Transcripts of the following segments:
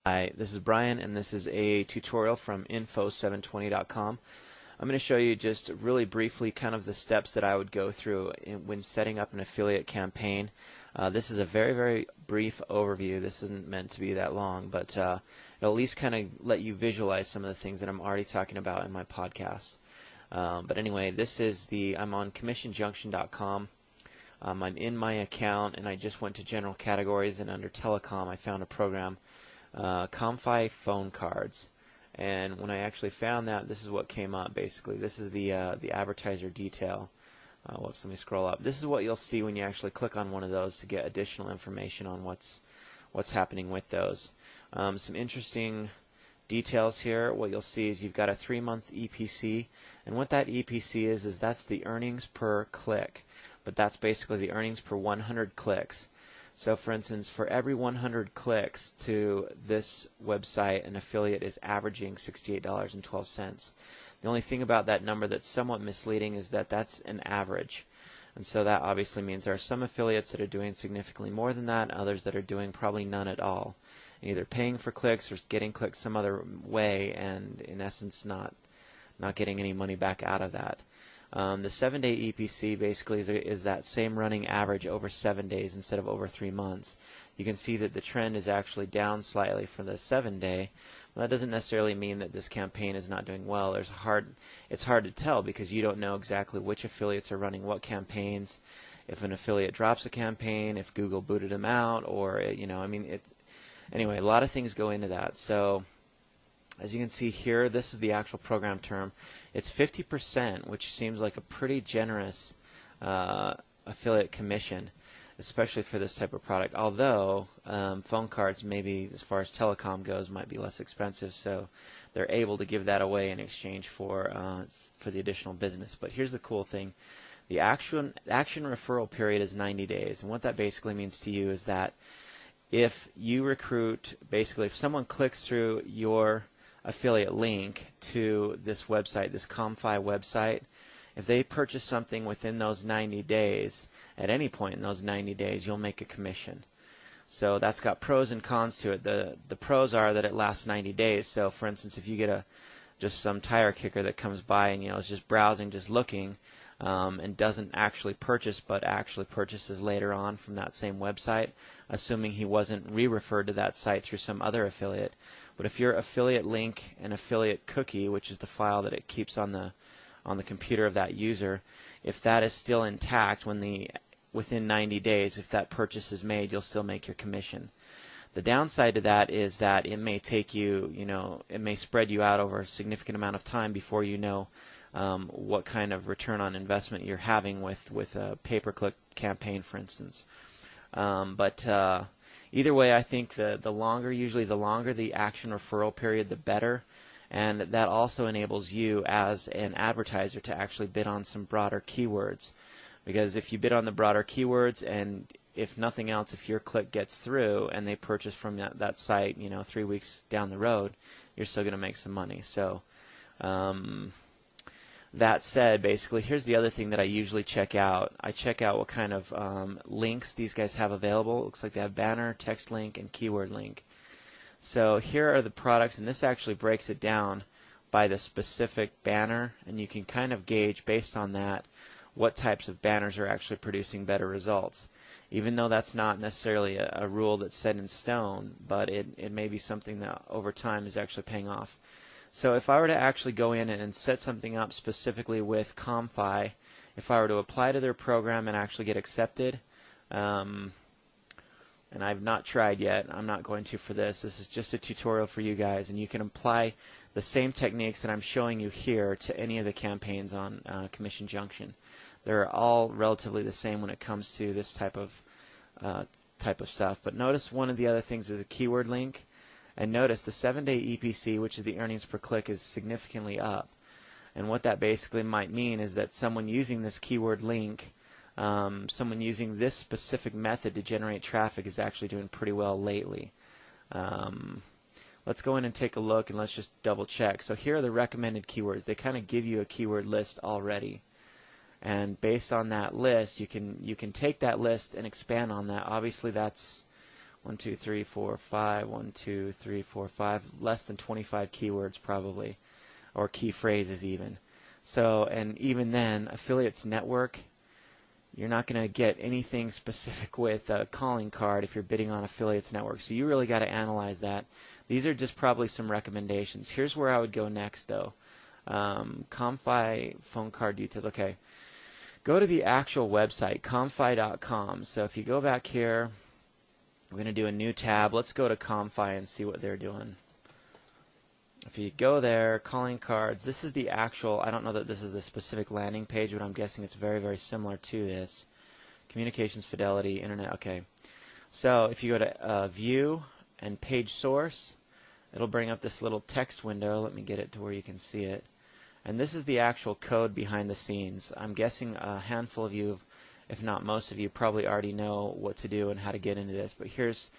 Hi, this is Brian, and this is a tutorial from info720.com. I'm going to show you just really briefly kind of the steps that I would go through when setting up an affiliate campaign. This is a very brief overview. This isn't meant to be that long, but it'll at least kind of let you visualize some of the things that I'm already talking about in my podcast. But anyway, I'm on commissionjunction.com. I'm in my account, and I just went to general categories, and under telecom I found a program, Comfi phone cards. And when I actually found that, this is what came up basically. This is the advertiser detail. Whoops, let me scroll up. This is what you'll see when you actually click on one of those to get additional information on what's happening with those. Some interesting details here. What you'll see is you've got a 3-month EPC, and what that EPC is that's the earnings per click, but that's basically the earnings per 100 clicks. So for instance, for every 100 clicks to this website, an affiliate is averaging $68.12. The only thing about that number that's somewhat misleading is that that's an average. And so that obviously means there are some affiliates that are doing significantly more than that, others that are doing probably none at all. And either paying for clicks or getting clicks some other way, and in essence not getting any money back out of that. The 7-day EPC basically is that same running average over 7 days instead of over 3 months. You can see that the trend is actually down slightly for the 7-day. That doesn't necessarily mean that this campaign is not doing well. It's hard to tell because you don't know exactly which affiliates are running what campaigns. If an affiliate drops a campaign, if Google booted them out, or anyway, a lot of things go into that. So as you can see here, this is the actual program term. It's 50%, which seems like a pretty generous affiliate commission, especially for this type of product. Although phone cards, maybe as far as telecom goes, might be less expensive, so they're able to give that away in exchange for the additional business. But here's the cool thing: the action referral period is 90 days, and what that basically means to you is that if you recruit, basically, if someone clicks through your affiliate link to this website, this Comfi website, if they purchase something within those 90 days, at any point in those 90 days, you'll make a commission. So that's got pros and cons to it. The pros are that it lasts 90 days. So for instance, if you get just some tire kicker that comes by and is just browsing, just looking, and doesn't actually purchase, but actually purchases later on from that same website, assuming he wasn't re-referred to that site through some other affiliate. But if your affiliate link and affiliate cookie, which is the file that it keeps on the computer of that user, if that is still intact within 90 days, if that purchase is made, you'll still make your commission. The downside to that is that it may take you, it may spread you out over a significant amount of time before you know what kind of return on investment you're having with a pay-per-click campaign, for instance. But either way, I think usually the longer the action referral period, the better. And that also enables you as an advertiser to actually bid on some broader keywords. Because if you bid on the broader keywords, and if nothing else, if your click gets through and they purchase from that site, 3 weeks down the road, you're still going to make some money. So that said, basically, here's the other thing that I usually check out. I check out what kind of links these guys have available. It looks like they have banner, text link, and keyword link. So here are the products, and this actually breaks it down by the specific banner, and you can kind of gauge based on that what types of banners are actually producing better results. Even though that's not necessarily a rule that's set in stone, but it may be something that over time is actually paying off. So if I were to actually go in and set something up specifically with Comfi, if I were to apply to their program and actually get accepted, and I've not tried yet, I'm not going to for this. This is just a tutorial for you guys, and you can apply the same techniques that I'm showing you here to any of the campaigns on Commission Junction. They're all relatively the same when it comes to this type of stuff. But notice one of the other things is a keyword link. And notice the 7-day EPC, which is the earnings per click, is significantly up. And what that basically might mean is that someone using this keyword link, someone using this specific method to generate traffic is actually doing pretty well lately. Let's go in and take a look, and let's just double check. So here are the recommended keywords. They kind of give you a keyword list already. And based on that list, you can take that list and expand on that. Obviously, that's 1, 2, 3, 4, 5, 1, 2, 3, 4, 5, less than 25 keywords probably, or key phrases even. So, and even then, affiliates network, you're not going to get anything specific with a calling card if you're bidding on affiliates network. So you really got to analyze that. These are just probably some recommendations. Here's where I would go next, though. Comfi phone card details. Okay, go to the actual website, comfi.com. So if you go back here, we're going to do a new tab. Let's go to Comfi and see what they're doing. If you go there, calling cards, this is the actual, I don't know that this is the specific landing page, but I'm guessing it's very, very similar to this. Communications, fidelity, internet, okay. So if you go to View and Page Source, it'll bring up this little text window. Let me get it to where you can see it. And this is the actual code behind the scenes. I'm guessing a handful of you, if not most of you, probably already know what to do and how to get into this. But here's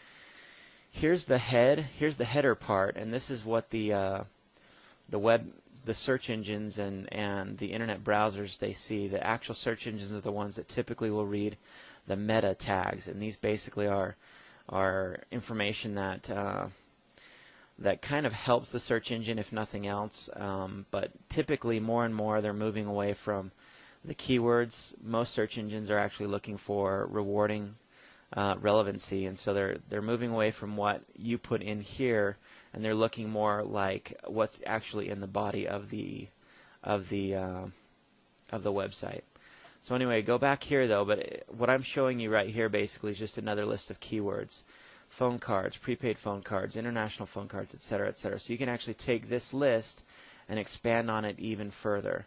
the header part, and this is what the search engines and the internet browsers they see. The actual search engines are the ones that typically will read the meta tags, and these basically are information that that kind of helps the search engine if nothing else. But typically, more and more, they're moving away from the keywords. Most search engines are actually looking for rewarding relevancy, and so they're moving away from what you put in here, and they're looking more like what's actually in the body of the website. So anyway, go back here though. But what I'm showing you right here basically is just another list of keywords: phone cards, prepaid phone cards, international phone cards, etc., etc. So you can actually take this list and expand on it even further.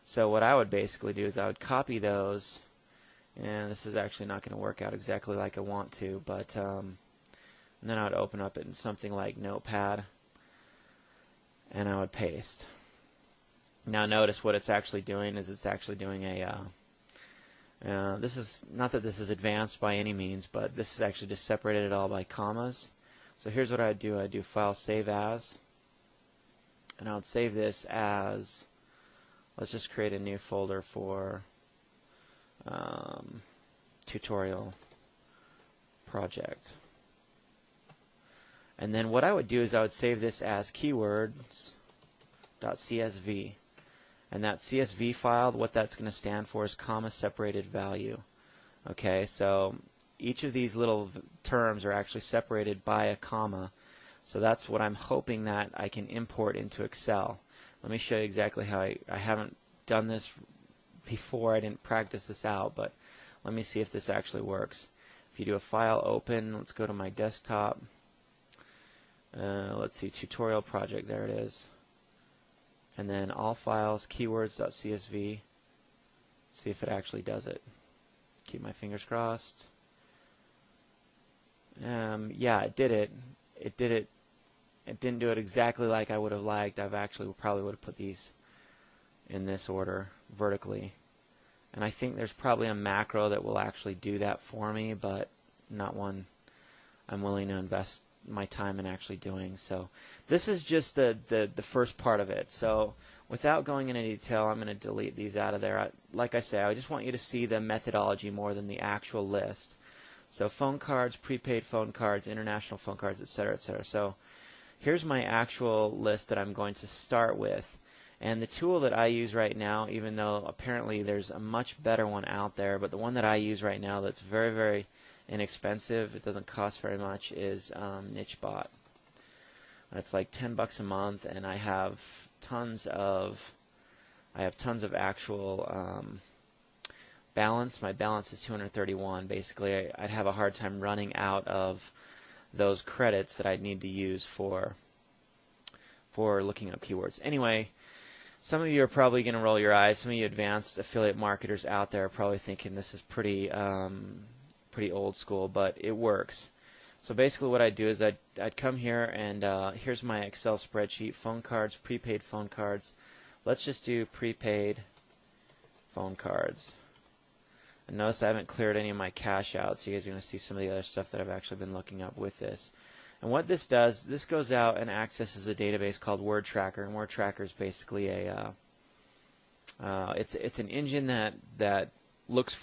So what I would basically do is I would copy those. And this is actually not going to work out exactly like I want to, but and then I would open up it in something like Notepad, and I would paste. Now notice what it's actually doing is it's actually doing this is not that this is advanced by any means, but this is actually just separated it all by commas. So here's what I'd do. I'd do File, Save As, and I would save this as, let's just create a new folder for tutorial project. And then what I would do is I would save this as keywords.csv. And that CSV file, what that's going to stand for is comma separated value. Okay, so each of these little terms are actually separated by a comma. So that's what I'm hoping that I can import into Excel. Let me show you exactly how I haven't done this before. I didn't practice this out, but let me see if this actually works. If you do a file open, let's go to my desktop. Let's see, tutorial project, there it is. And then all files, keywords.csv. See if it actually does it. Keep my fingers crossed. Yeah, it did it. It did it. It didn't do it exactly like I would have liked. I've actually probably would have put these in this order vertically. And I think there's probably a macro that will actually do that for me, but not one I'm willing to invest my time in actually doing. So this is just the first part of it. So without going into detail, I'm going to delete these out of there. Like I say, I just want you to see the methodology more than the actual list. So phone cards, prepaid phone cards, international phone cards, etc., etc. So here's my actual list that I'm going to start with. And the tool that I use right now, even though apparently there's a much better one out there, but the one that I use right now that's very, very inexpensive, it doesn't cost very much, is NicheBot. It's like $10 a month, and I have tons of actual balance. My balance is 231. Basically, I'd have a hard time running out of those credits that I'd need to use for looking up keywords. Anyway, some of you are probably going to roll your eyes. Some of you advanced affiliate marketers out there are probably thinking this is pretty old school, but it works. So basically what I'd do is I'd come here, and here's my Excel spreadsheet, phone cards, prepaid phone cards. Let's just do prepaid phone cards. And notice I haven't cleared any of my cache out, so you guys are going to see some of the other stuff that I've actually been looking up with this. And what this does, this goes out and accesses a database called WordTracker, and WordTracker is basically a it's an engine that looks